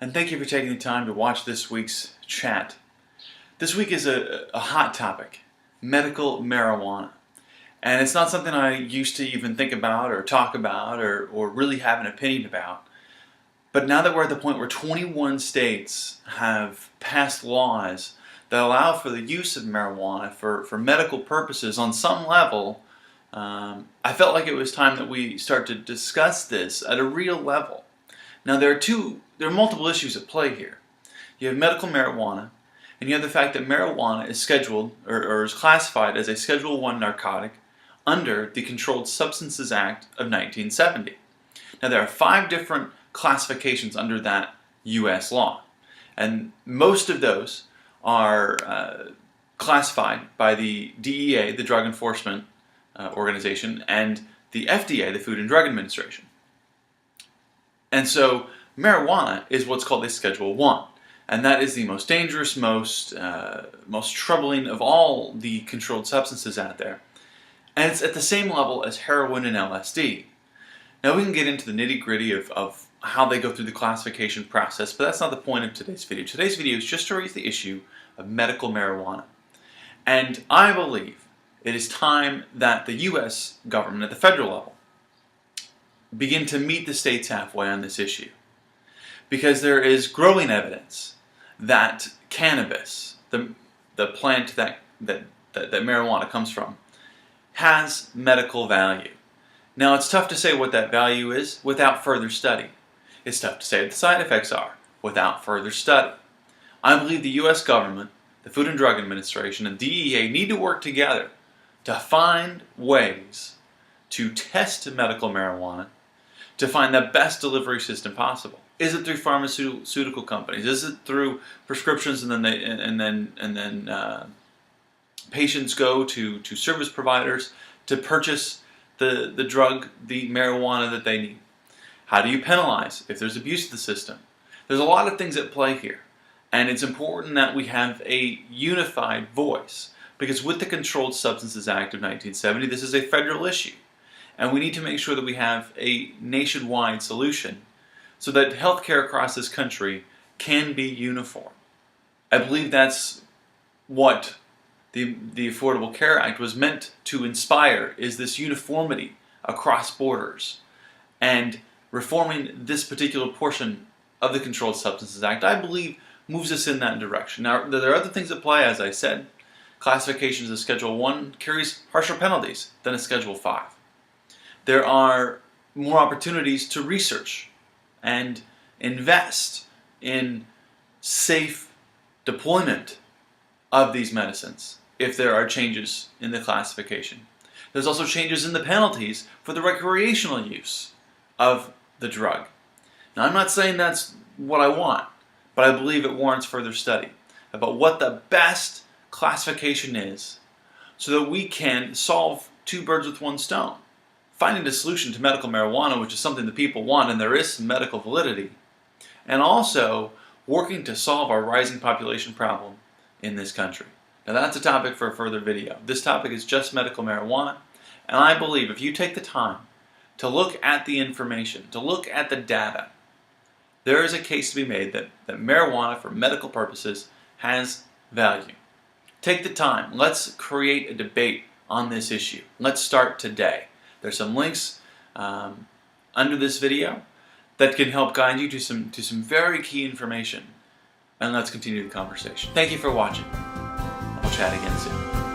and thank you for taking the time to watch this week's chat. This week is a hot topic, medical marijuana. And it's not something I used to even think about or talk about or really have an opinion about. But now that we're at the point where 21 states have passed laws that allow for the use of marijuana for medical purposes on some level, I felt like it was time that we start to discuss this at a real level. Now there are multiple issues at play here. You have medical marijuana, and you have the fact that marijuana is scheduled or is classified as a Schedule I narcotic under the Controlled Substances Act of 1970. Now there are 5 different classifications under that U.S. law, and most of those are classified by the DEA, the Drug Enforcement Organization, and the FDA, the Food and Drug Administration. And so marijuana is what's called a Schedule I, and that is the most dangerous, most troubling of all the controlled substances out there. And it's at the same level as heroin and LSD. Now we can get into the nitty-gritty of how they go through the classification process, but that's not the point of today's video. Today's video is just to raise the issue of medical marijuana. And I believe it is time that the U.S. government at the federal level begin to meet the states halfway on this issue. Because there is growing evidence that cannabis, the plant that marijuana comes from, has medical value. Now it's tough to say what that value is without further study. It's tough to say what the side effects are without further study. I believe the U.S. government, the Food and Drug Administration, and DEA need to work together to find ways to test medical marijuana to find the best delivery system possible. Is it through pharmaceutical companies? Is it through prescriptions and then patients go to service providers to purchase the drug, the marijuana that they need? How do you penalize if there's abuse of the system? There's a lot of things at play here, and it's important that we have a unified voice, because with the Controlled Substances Act of 1970, this is a federal issue, and we need to make sure that we have a nationwide solution so that healthcare across this country can be uniform. I believe that's what the Affordable Care Act was meant to inspire, is this uniformity across borders. And reforming this particular portion of the Controlled Substances Act, I believe, moves us in that direction. Now, there are other things at play, as I said. Classifications of Schedule I carries harsher penalties than a Schedule V. There are more opportunities to research and invest in safe deployment of these medicines if there are changes in the classification. There's also changes in the penalties for the recreational use of the drug. Now, I'm not saying that's what I want, but I believe it warrants further study about what the best classification is so that we can solve 2 birds with 1 stone. Finding a solution to medical marijuana, which is something that people want and there is some medical validity, and also working to solve our rising population problem in this country. Now that's a topic for a further video. This topic is just medical marijuana, and I believe if you take the time to look at the information, to look at the data, there is a case to be made that marijuana for medical purposes has value. Take the time. Let's create a debate on this issue. Let's start today. There's some links under this video that can help guide you to some very key information. And let's continue the conversation. Thank you for watching. We'll chat again soon.